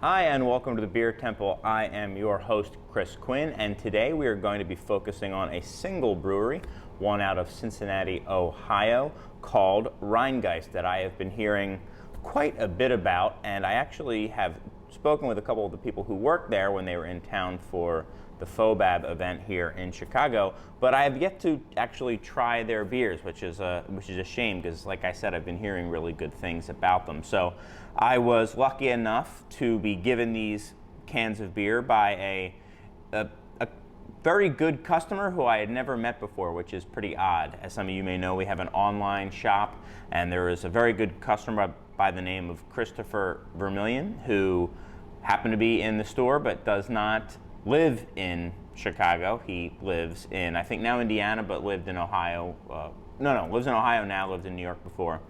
Hi and welcome to the Beer Temple. I am your host, Chris Quinn, and today we are going to be focusing on a single brewery, one out of Cincinnati, Ohio, called Rhinegeist, that I have been hearing quite a bit about, and I actually have spoken with a couple of the people who worked there when they were in town for the FOBAB event here in Chicago, but I have yet to actually try their beers, which is a shame because, like I said, I've been hearing really good things about them. So I was lucky enough to be given these cans of beer by a very good customer who I had never met before, which is pretty odd. As some of you may know, we have an online shop, and there is a very good customer by the name of Christopher Vermillion who happened to be in the store but does not live in Chicago. He lives in, I think now Indiana, but lived in Ohio. Lives in Ohio now, lived in New York before.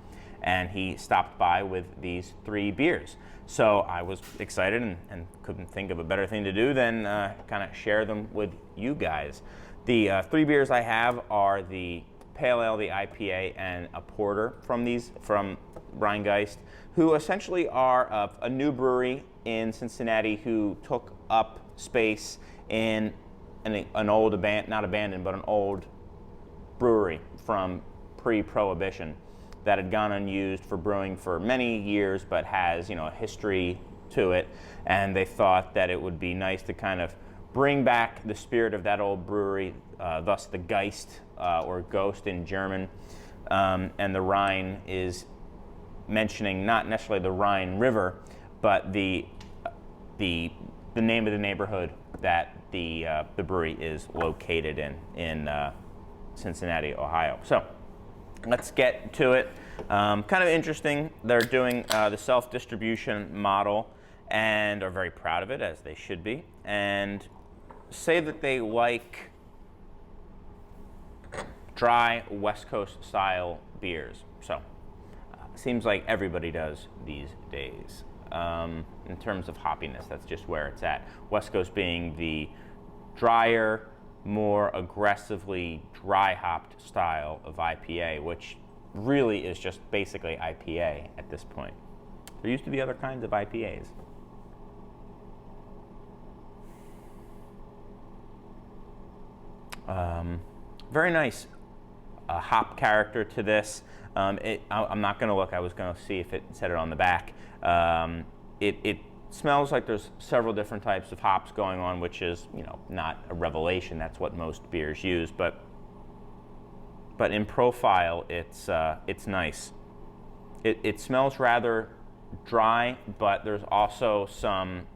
And he stopped by with these 3 beers. So I was excited and couldn't think of a better thing to do than kind of share them with you guys. The 3 beers I have are the Pale Ale, the IPA, and a Porter from Rhinegeist, who essentially are a new brewery in Cincinnati who took up space in an old, not abandoned, but an old brewery from pre-Prohibition that had gone unused for brewing for many years, but has, a history to it. And they thought that it would be nice to kind of bring back the spirit of that old brewery, thus the Geist, or Ghost in German. And the Rhine is mentioning not necessarily the Rhine River, but the name of the neighborhood that the brewery is located in Cincinnati, Ohio. So let's get to it. Kind of interesting. They're doing the self-distribution model and are very proud of it, as they should be, and say that they like dry West Coast style beers. So seems like everybody does these days. In terms of hoppiness, that's just where it's at. West Coast being the drier, more aggressively dry hopped style of IPA, which really is just basically IPA at this point. There used to be other kinds of IPAs. Very nice hop character to this. I'm not going to look. I was going to see if it said it on the back. It smells like there's several different types of hops going on, which is, not a revelation. That's what most beers use. But in profile, it's nice. It smells rather dry, but there's also some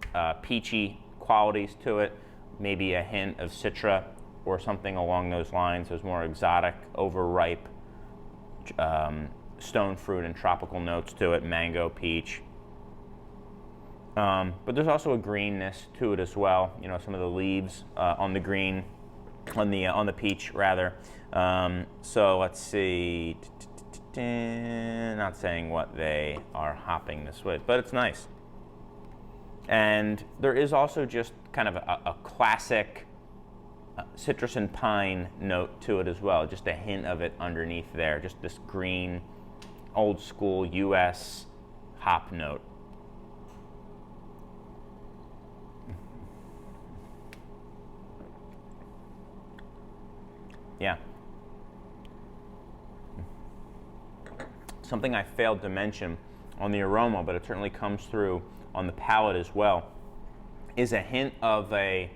peachy qualities to it. Maybe a hint of Citra or something along those lines. There's more exotic, overripe stone fruit and tropical notes to it, mango, peach. But there's also a greenness to it as well. Some of the leaves on the green, on the peach rather. So let's see. Not saying what they are hopping this with, but it's nice. And there is also just kind of a classic citrus and pine note to it as well. Just a hint of it underneath there. Just this green, old school U.S. hop note. Yeah. Something I failed to mention on the aroma, but it certainly comes through on the palate as well, is a hint of a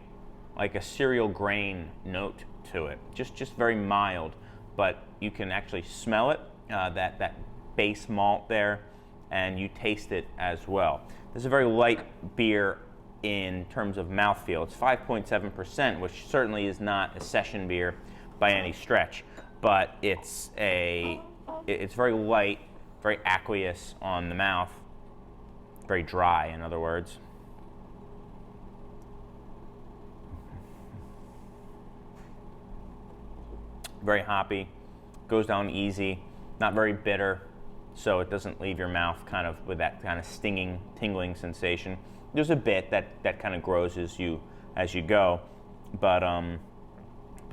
cereal grain note to it. Just very mild, but you can actually smell it, that base malt there, and you taste it as well. This is a very light beer in terms of mouthfeel. It's 5.7%, which certainly is not a session beer by any stretch, but it's very light, very aqueous on the mouth, very dry, in other words. Very hoppy, goes down easy, not very bitter, so it doesn't leave your mouth kind of with that kind of stinging, tingling sensation. There's a bit that kind of grows as you go, but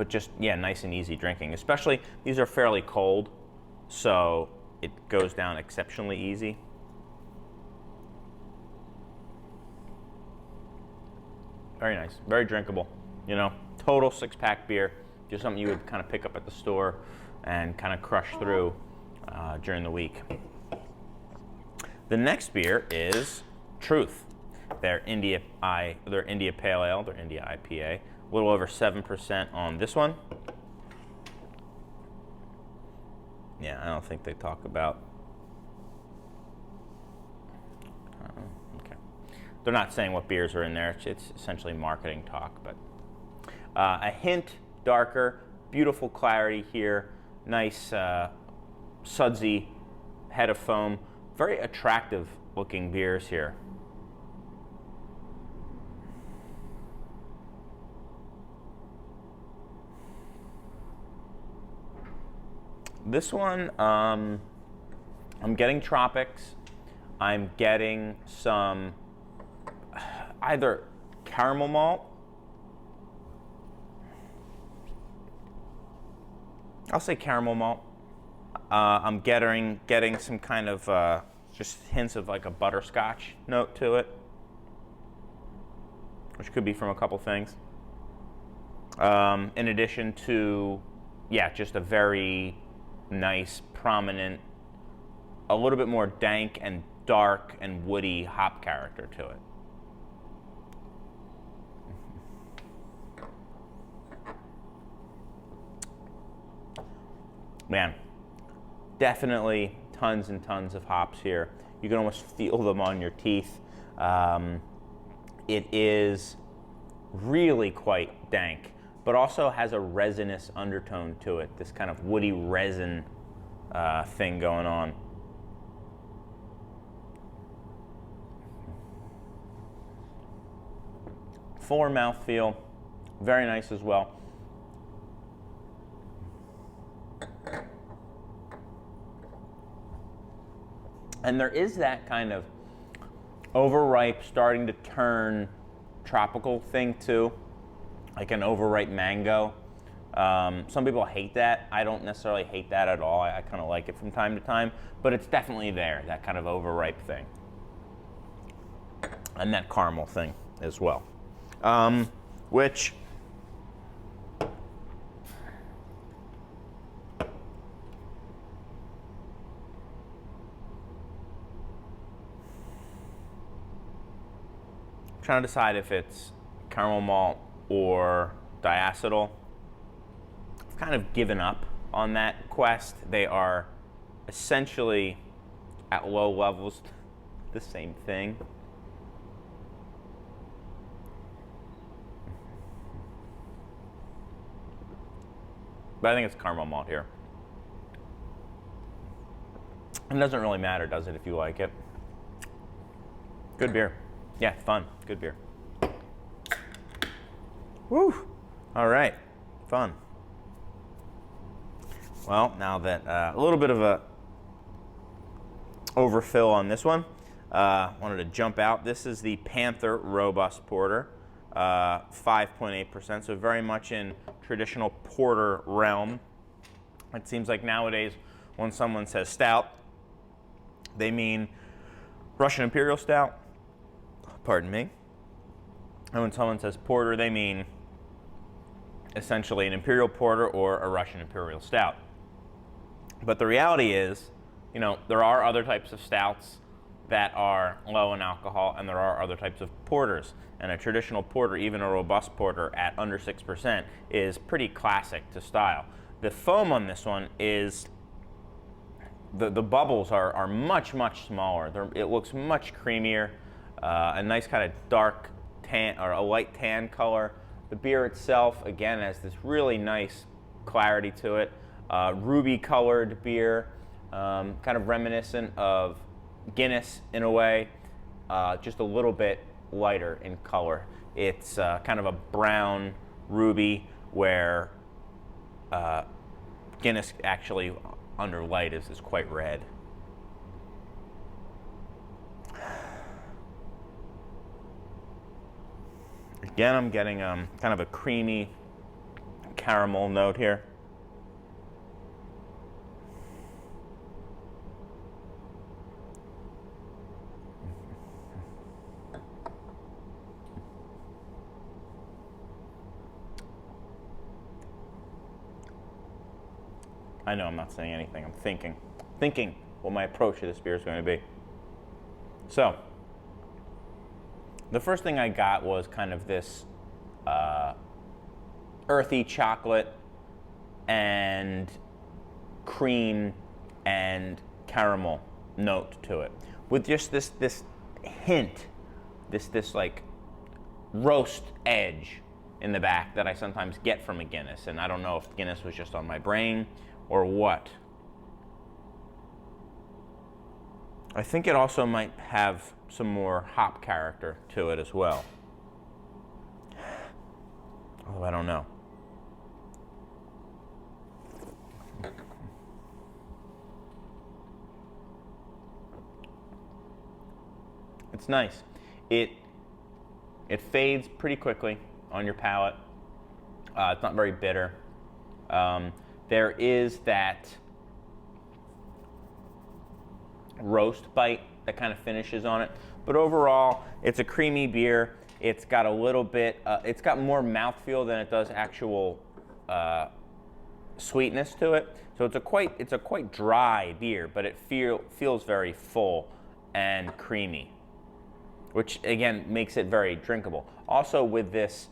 just, nice and easy drinking. Especially, these are fairly cold, so it goes down exceptionally easy. Very nice, very drinkable. You know, total 6-pack beer. Just something you would kind of pick up at the store and kind of crush through during the week. The next beer is Truth. Their India Pale Ale, their India IPA. A little over 7% on this one. Yeah, I don't think they talk about. Okay, they're not saying what beers are in there. It's essentially marketing talk, but a hint darker, beautiful clarity here. Nice sudsy head of foam. Very attractive looking beers here. This one, I'm getting tropics. I'm getting some either caramel malt. I'll say caramel malt. I'm getting some kind of just hints of like a butterscotch note to it, which could be from a couple things. In addition to, yeah, just a very nice, prominent, a little bit more dank and dark and woody hop character to it. Man, definitely tons and tons of hops here. You can almost feel them on your teeth. It is really quite dank, but also has a resinous undertone to it, this kind of woody resin thing going on. Fuller mouthfeel, very nice as well. And there is that kind of overripe, starting to turn tropical thing too, like an overripe mango. Some people hate that. I don't necessarily hate that at all. I kind of like it from time to time, but it's definitely there, that kind of overripe thing. And that caramel thing as well. Which trying to decide if it's caramel malt or diacetyl. I've kind of given up on that quest. They are essentially at low levels the same thing. But I think it's caramel malt here. It doesn't really matter, does it, if you like it? Good beer. Yeah, fun. Good beer. Woo! All right, fun. Well, now that a little bit of a overfill on this one, wanted to jump out. This is the Panther Robust Porter, 5.8%, so very much in traditional porter realm. It seems like nowadays when someone says stout, they mean Russian Imperial Stout, pardon me. And when someone says porter, they mean essentially an Imperial Porter or a Russian Imperial Stout. But the reality is, you know, there are other types of stouts that are low in alcohol, and there are other types of porters. And a traditional porter, even a robust porter at under 6%, is pretty classic to style. The foam on this one is, the bubbles are much, much smaller. It looks much creamier, a nice kind of dark tan, or a light tan color. The beer itself, again, has this really nice clarity to it. Ruby colored beer, kind of reminiscent of Guinness in a way, just a little bit lighter in color. It's kind of a brown ruby, where Guinness actually under light is quite red. Again, I'm getting kind of a creamy caramel note here. I know I'm not saying anything. I'm thinking what my approach to this beer is going to be. So, the first thing I got was kind of this earthy chocolate and cream and caramel note to it, with just this hint, this like roast edge in the back that I sometimes get from a Guinness, and I don't know if Guinness was just on my brain or what. I think it also might have some more hop character to it as well. Although I don't know. It's nice. It fades pretty quickly on your palate. It's not very bitter. There is that roast bite that kind of finishes on it, but overall it's a creamy beer. It's got a little bit it's got more mouthfeel than it does actual sweetness to it, so it's a quite dry beer, but it feels very full and creamy, which again makes it very drinkable. Also, with this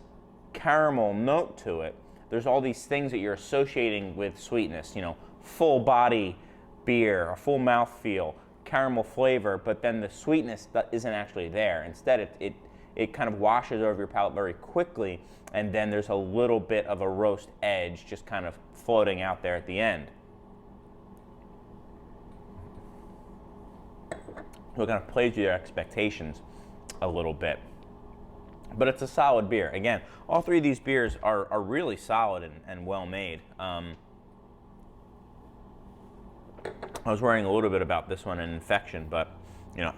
caramel note to it, there's all these things that you're associating with sweetness, you know, full body beer, a full mouth feel, caramel flavor, but then the sweetness that isn't actually there. Instead, it kind of washes over your palate very quickly, and then there's a little bit of a roast edge just kind of floating out there at the end. So it kind of plays your expectations a little bit. But it's a solid beer. Again, all three of these beers are really solid and well made. I was worrying a little bit about this one, an infection, but you know,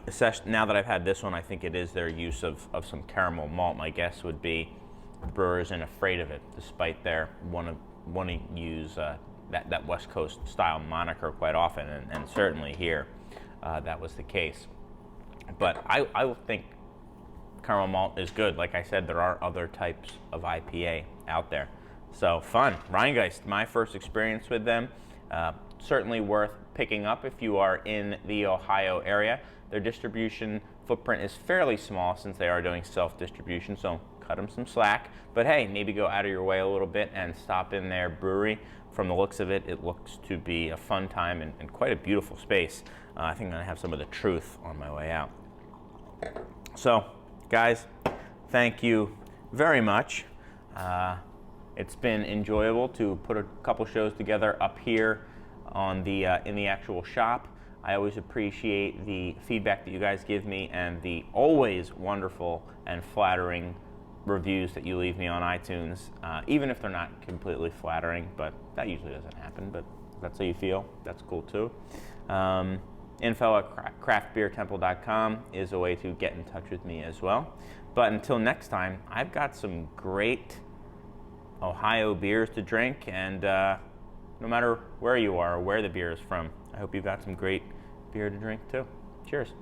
now that I've had this one, I think it is their use of some caramel malt. My guess would be the brewer isn't afraid of it, despite their want to use that West Coast style moniker quite often, and certainly here that was the case. But I think caramel malt is good. Like I said, there are other types of IPA out there. So fun. Rhinegeist, my first experience with them. Certainly worth picking up if you are in the Ohio area. Their distribution footprint is fairly small since they are doing self-distribution, so cut them some slack. But hey, maybe go out of your way a little bit and stop in their brewery. From the looks of it, it looks to be a fun time and quite a beautiful space. I think I'm gonna have some of the Truth on my way out. So, guys, thank you very much. It's been enjoyable to put a couple shows together up here on the in the actual shop. I always appreciate the feedback that you guys give me and the always wonderful and flattering reviews that you leave me on iTunes, even if they're not completely flattering, but that usually doesn't happen, but if that's how you feel, that's cool too. Info at craftbeertemple.com is a way to get in touch with me as well. But until next time, I've got some great Ohio beers to drink, and no matter where you are or where the beer is from, I hope you've got some great beer to drink too. Cheers.